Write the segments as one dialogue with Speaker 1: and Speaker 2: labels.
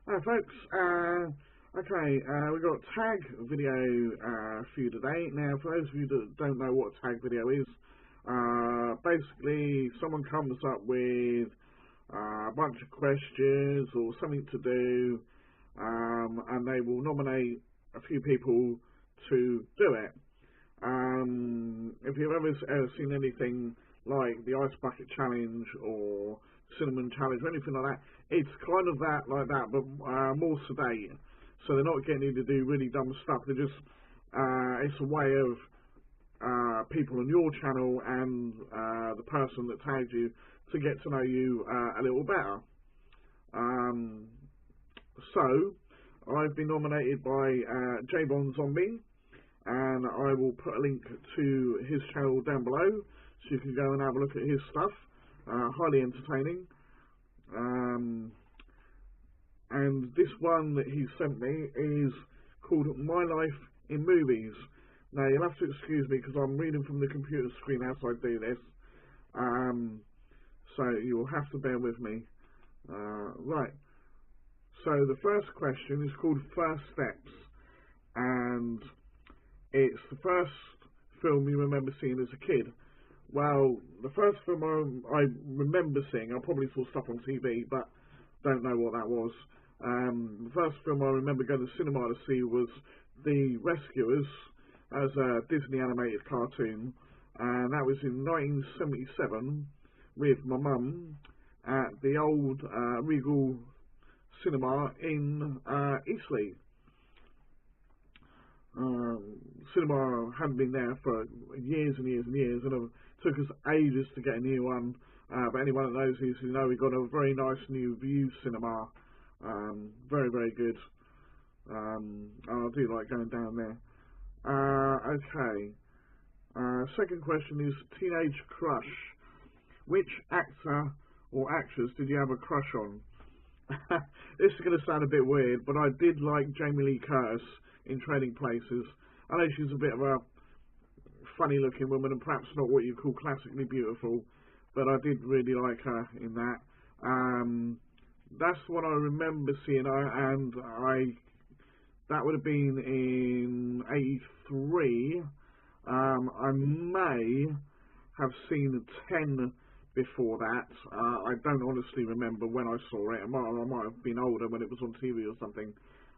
Speaker 1: Hi folks, we've got a tag video for you today. Now for those of you that don't know what a tag video is, basically someone comes up with a bunch of questions or something to do, and they will nominate a few people to do it. If you've ever seen anything like the Ice Bucket Challenge or Cinnamon Challenge or anything like that, it's kind of like that, but more sedate. So they're not getting you to do really dumb stuff. They're just it's a way of people on your channel and the person that tagged you to get to know you a little better. So I've been nominated by J-Bon Zombie, and I will put a link to his channel down below so you can go and have a look at his stuff. Highly entertaining. And this one that he sent me is called My Life in Movies. Now you'll have to excuse me because I'm reading from the computer screen as I do this, so you'll have to bear with me. Right, so the first question is called First Steps, and it's the first film you remember seeing as a kid. Well, the first film I remember seeing, I probably saw stuff on TV, but don't know what that was. The first film I remember going to the cinema to see was The Rescuers as a Disney animated cartoon, and that was in 1977 with my mum at the old Regal Cinema in Eastleigh. Cinema hadn't been there for years and years and years, and it took us ages to get a new one. But anyone that knows this, you know, we got a very nice new view cinema. Very, very good. I do like going down there. Okay. Second question is teenage crush. Which actor or actress did you have a crush on? This is going to sound a bit weird, but I did like Jamie Lee Curtis in Trading Places. I know she's a bit of a funny looking woman and perhaps not what you call classically beautiful, but I did really like her in that. That's what I remember seeing her, and that would have been in '83. I may have seen 10 before that. I don't honestly remember when I saw it. I might have been older when it was on TV or something.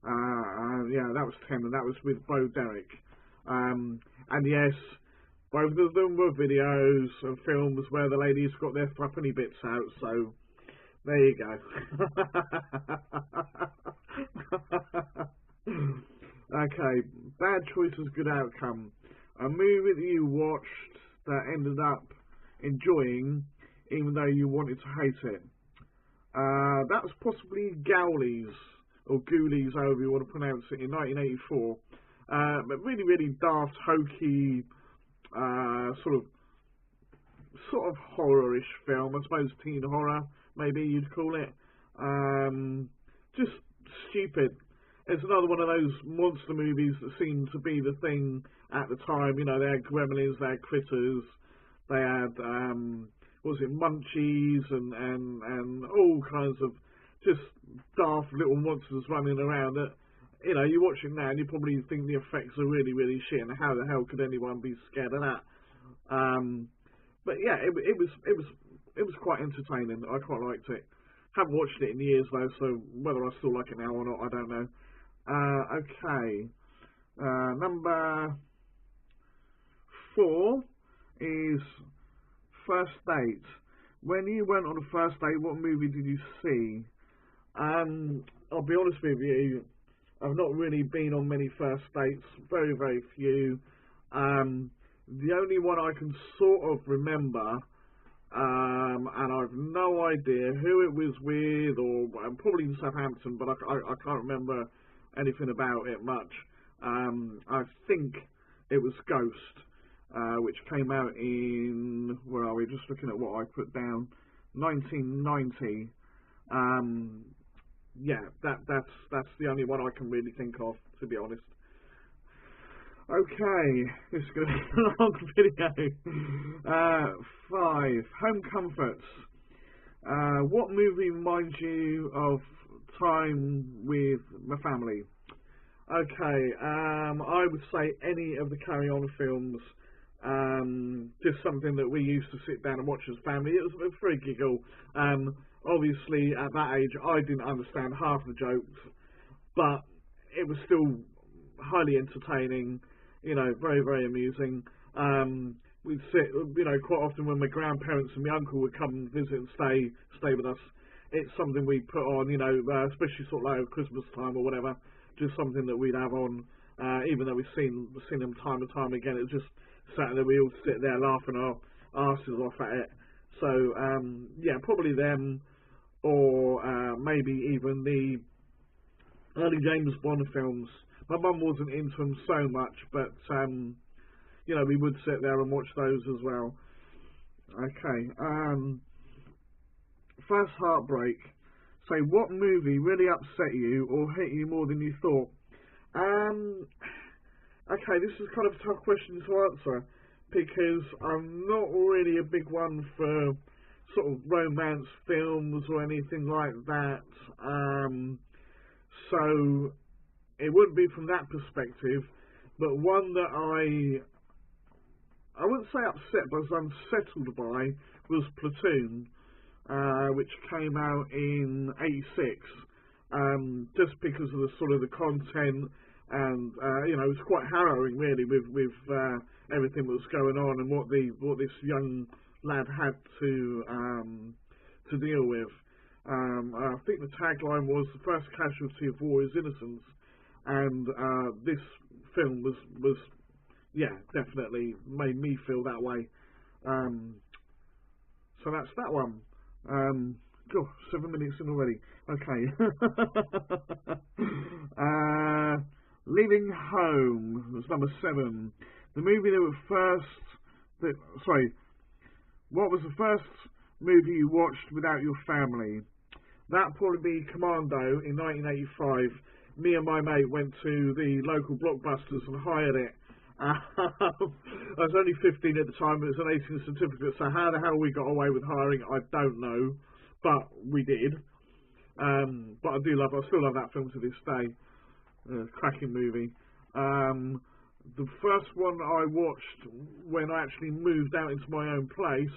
Speaker 1: Yeah, that was 10, and that was with Bo Derek. And yes, both of them were videos and films where the ladies got their threepenny bits out, so there you go. Okay, bad choices, good outcome. A movie that you watched that ended up enjoying even though you wanted to hate it. That was possibly Gowleys, or Ghoulies, however you want to pronounce it, in 1984. But really, really daft, hokey, sort of horror-ish film. I suppose teen horror, maybe you'd call it. Just stupid. It's another one of those monster movies that seemed to be the thing at the time. You know, they had gremlins, they had critters, they had munchies and all kinds of just daft little monsters running around. That, you know, you watch it now and you probably think the effects are really, really shit, and how the hell could anyone be scared of that? But yeah, it was quite entertaining. I quite liked it. Haven't watched it in years though, so whether I still like it now or not, I don't know. Okay, number 4 is first date. When you went on a first date, what movie did you see? I'll be honest with you, I've not really been on many first dates, very, very few. The only one I can sort of remember, and I've no idea who it was with, or probably in Southampton, but I can't remember anything about it much. I think it was Ghost, which came out in, where are we, just looking at what I put down, 1990. Yeah, that's the only one I can really think of, to be honest. Okay, this is going to be a long video. 5. Home comforts. What movie reminds you of time with my family. Okay, I would say any of the Carry On films. Just something that we used to sit down and watch as family. It was for a giggle. Obviously, at that age, I didn't understand half the jokes, but it was still highly entertaining. You know, very, very amusing. We'd sit, you know, quite often when my grandparents and my uncle would come and visit and stay with us. It's something we put on, you know, especially sort of like at Christmas time or whatever. Just something that we'd have on, even though we've seen them time and time again. It was just Saturday we all sit there laughing our arses off at it. So yeah, probably them, or maybe even the early James Bond films. My mum wasn't into them so much, but you know, we would sit there and watch those as well. Okay. First heartbreak. So, what movie really upset you or hit you more than you thought? Okay, this is kind of a tough question to answer because I'm not really a big one for sort of romance films or anything like that. So, it wouldn't be from that perspective, but one that I wouldn't say upset, but was unsettled by was Platoon. Which came out in '86, just because of the sort of the content, and you know, it was quite harrowing really with everything that was going on and what this young lad had to deal with. I think the tagline was "The first casualty of war is innocence," and this film was yeah, definitely made me feel that way. So that's that one. God, 7 minutes in already. Okay. Leaving Home was number 7. The movie that was what was the first movie you watched without your family? That'd probably be Commando in 1985. Me and my mate went to the local Blockbusters and hired it. I was only 15 at the time, it was an 18 certificate, so how the hell we got away with hiring it, I don't know, but we did. But I still love that film to this day. Cracking movie. The first one I watched when I actually moved out into my own place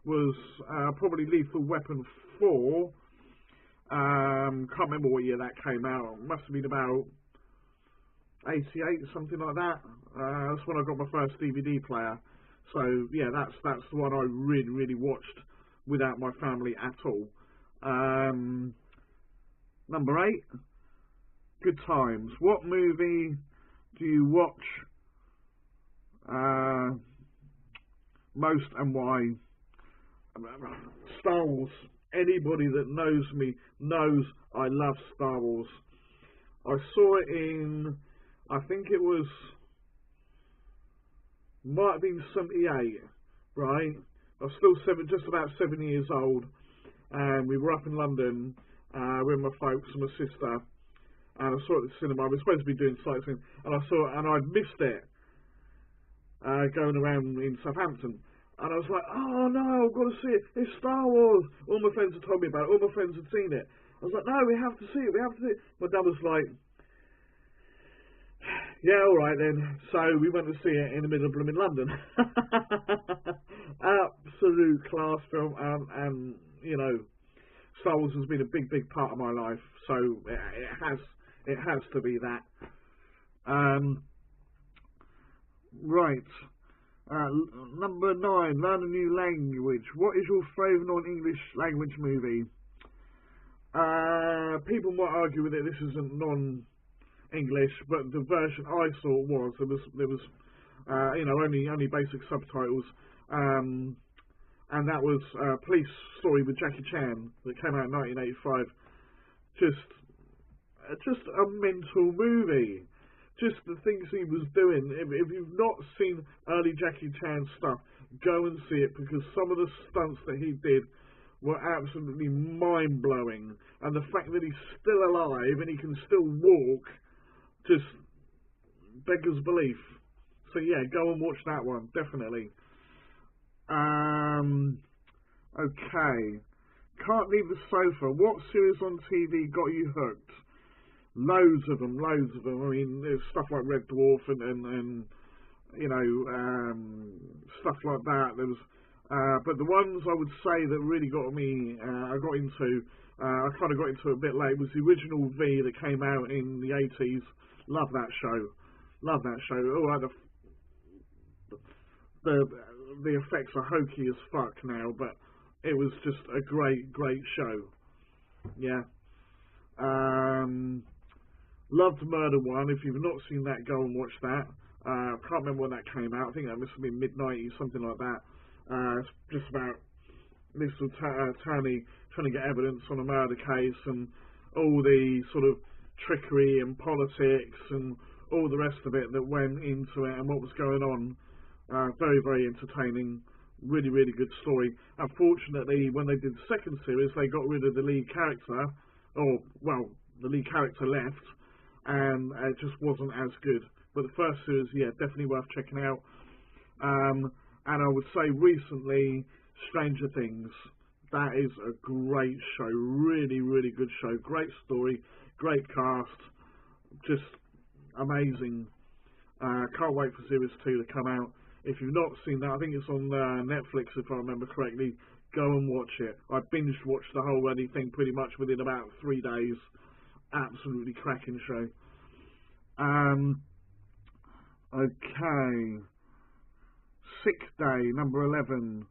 Speaker 1: was probably Lethal Weapon 4. Can't remember what year that came out. Must have been about 88, something like that. That's when I got my first DVD player. So yeah, that's the one I really watched without my family at all. Number 8, Good Times. What movie do you watch most and why? Star Wars. Anybody that knows me knows I love Star Wars. I saw it in, I think it was, might have been 78, right? I was still just about 7 years old, and we were up in London with my folks and my sister, and I saw it at the cinema. I was supposed to be doing sightseeing, and I saw it, and I'd missed it going around in Southampton. And I was like, oh no, I've got to see it. It's Star Wars. All my friends had told me about it. All my friends had seen it. I was like, no, we have to see it. We have to see it. My dad was like, yeah, all right then. So we went to see it in the middle of blooming London. Absolute class film, and you know, Star Wars has been a big part of my life. So it has to be that. Right. Number 9, learn a new language. What is your favourite non-English language movie? People might argue with it. This isn't non-English, but the version I saw was there was you know, only basic subtitles, and that was Police Story with Jackie Chan that came out in 1985. Just a mental movie. Just the things he was doing. If you've not seen early Jackie Chan stuff, go and see it, because some of the stunts that he did were absolutely mind-blowing. And the fact that he's still alive and he can still walk just beggars belief. So yeah, go and watch that one, definitely. Okay. Can't leave the sofa. What series on TV got you hooked? Loads of them, loads of them. I mean, there's stuff like Red Dwarf and you know, stuff like that. There was, but the ones I would say that really got me, I kind of got into it a bit late, was the original V that came out in the 80s. Love that show. Love that show. All right, the effects are hokey as fuck now, but it was just a great show. Yeah. Loved Murder One. If you've not seen that, go and watch that. Can't remember when that came out. I think that must have been mid-90s, something like that. It's just about this attorney trying to get evidence on a murder case and all the sort of trickery and politics and all the rest of it that went into it and what was going on. Very entertaining. Really good story. Unfortunately, when they did the second series, they got rid of the lead character, or, well, the lead character left, and it just wasn't as good. But the first series, yeah, definitely worth checking out. And I would say recently, Stranger Things. That is a great show. Really good show. Great story. Great cast. Just amazing. Can't wait for series 2 to come out. If you've not seen that, I think it's on Netflix, if I remember correctly. Go and watch it. I binge watched the whole bloody thing pretty much within about 3 days. Absolutely cracking show. Okay. Sick Day, number 11.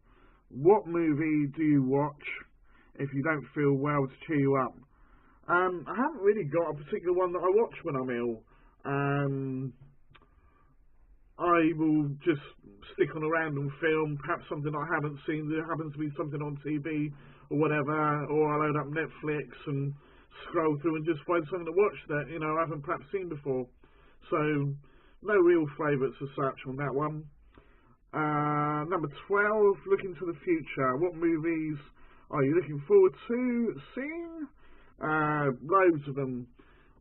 Speaker 1: What movie do you watch if you don't feel well to cheer you up? I haven't really got a particular one that I watch when I'm ill. I will just stick on a random film, perhaps something I haven't seen. There happens to be something on TV or whatever, or I load up Netflix and scroll through and just find something to watch that, you know, I haven't perhaps seen before. So, no real favourites as such on that one. Number 12, looking to the future. What movies are you looking forward to seeing? Loads of them.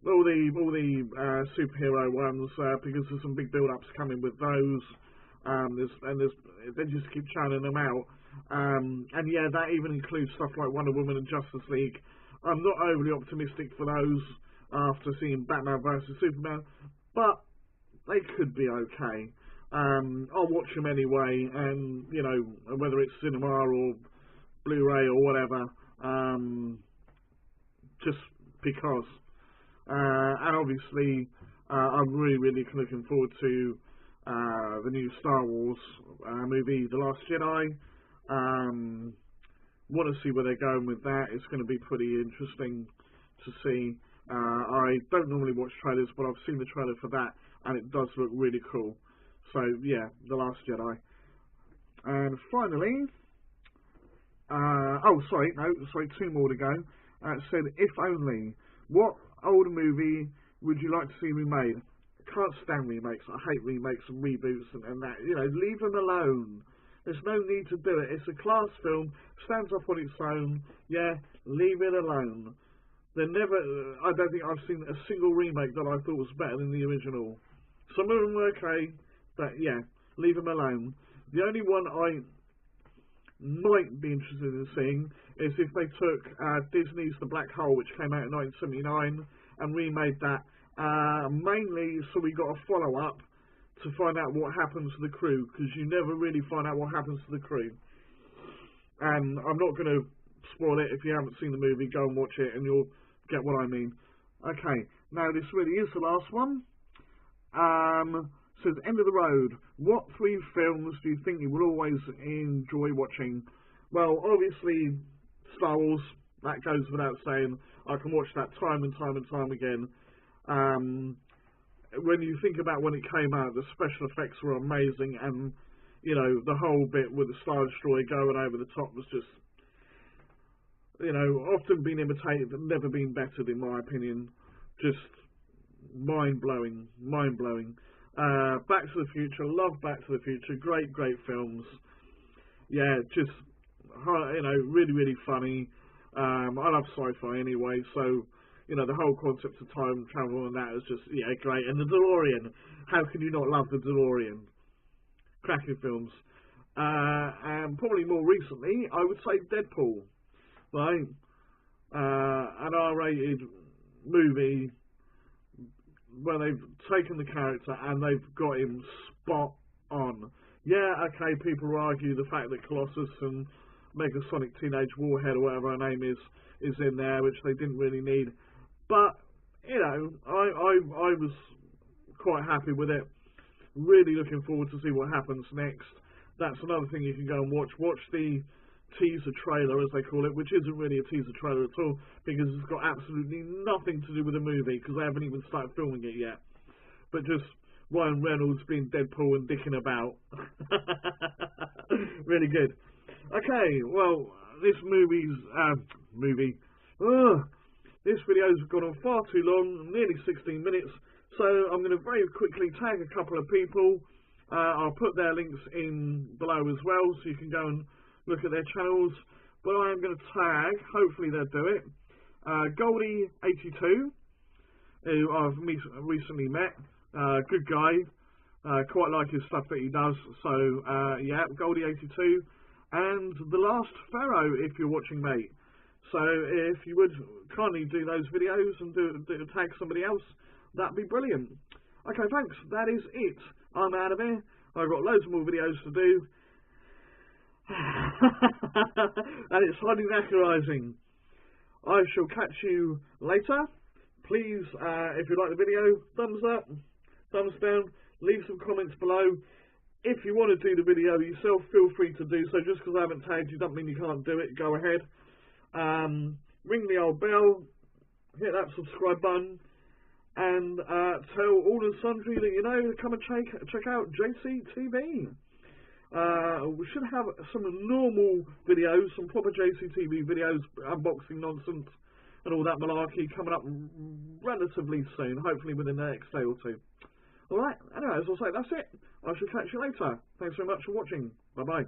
Speaker 1: All the superhero ones, because there's some big build-ups coming with those. They just keep churning them out. And yeah, that even includes stuff like Wonder Woman and Justice League. I'm not overly optimistic for those after seeing Batman vs Superman, but they could be okay. I'll watch them anyway, and you know, whether it's cinema or Blu-ray or whatever, just because. And obviously, I'm really looking forward to the new Star Wars movie, The Last Jedi. Want to see where they're going with that. It's going to be pretty interesting to see. I don't normally watch trailers, but I've seen the trailer for that, and it does look really cool. So, yeah, The Last Jedi. And finally, two more to go. It said, if only, what old movie would you like to see remade? I can't stand remakes. I hate remakes and reboots and that. You know, leave them alone. There's no need to do it. It's a class film, stands up on its own. Yeah, leave it alone. I don't think I've seen a single remake that I thought was better than the original. Some of them were okay, but yeah, leave them alone. The only one I might be interested in seeing is if they took Disney's The Black Hole, which came out in 1979, and remade that, mainly so we got a follow-up to find out what happens to the crew, because you never really find out what happens to the crew. And I'm not going to spoil it. If you haven't seen the movie, go and watch it and you'll get what I mean. Okay, now this really is the last one. Says, end of the road. What 3 films do you think you will always enjoy watching? Well, obviously, Star Wars, that goes without saying. I can watch that time and time again. When you think about when it came out, the special effects were amazing, and, you know, the whole bit with the Star Destroyer going over the top was just, you know, often been imitated, but never been bettered, in my opinion. Just mind-blowing. Back to the Future, love Back to the Future, great films. Yeah, just, you know, really funny. I love sci-fi anyway, so, you know, the whole concept of time travel and that is just, yeah, great. And the DeLorean, how can you not love the DeLorean? Cracking films. And probably more recently, I would say Deadpool. right? An R-rated movie where they've taken the character and they've got him spot on. Yeah, okay, people will argue the fact that Colossus and Megasonic Teenage Warhead, or whatever her name is in there, which they didn't really need. But, you know, I was quite happy with it. Really looking forward to see what happens next. That's another thing you can go and watch. Watch the teaser trailer, as they call it, which isn't really a teaser trailer at all, because it's got absolutely nothing to do with the movie, because they haven't even started filming it yet. But just Ryan Reynolds being Deadpool and dicking about. Really good. Okay, well, this this video's gone on far too long, nearly 16 minutes, so I'm going to very quickly tag a couple of people. I'll put their links in below as well, so you can go and look at their channels. But I am going to tag, hopefully they'll do it, Goldie82, who I've recently met. Good guy, quite like his stuff that he does. So yeah, Goldie82, and The Last Pharaoh, if you're watching, mate. So if you would kindly do those videos and do tag somebody else, that'd be brilliant. Okay, thanks. That is it. I'm out of here. I've got loads more videos to do. And it's highly knackerising. I shall catch you later. Please, if you like the video, thumbs up, thumbs down, leave some comments below. If you want to do the video yourself, feel free to do so. Just because I haven't tagged you doesn't mean you can't do it. Go ahead. Ring the old bell, hit that subscribe button, and tell all and sundry that you know to come and check out JCTV. We should have some normal videos, some proper JCTV videos, unboxing nonsense and all that malarkey coming up relatively soon, hopefully within the next day or two. Alright, anyway, as I'll say, that's it. I shall catch you later. Thanks very much for watching. Bye-bye.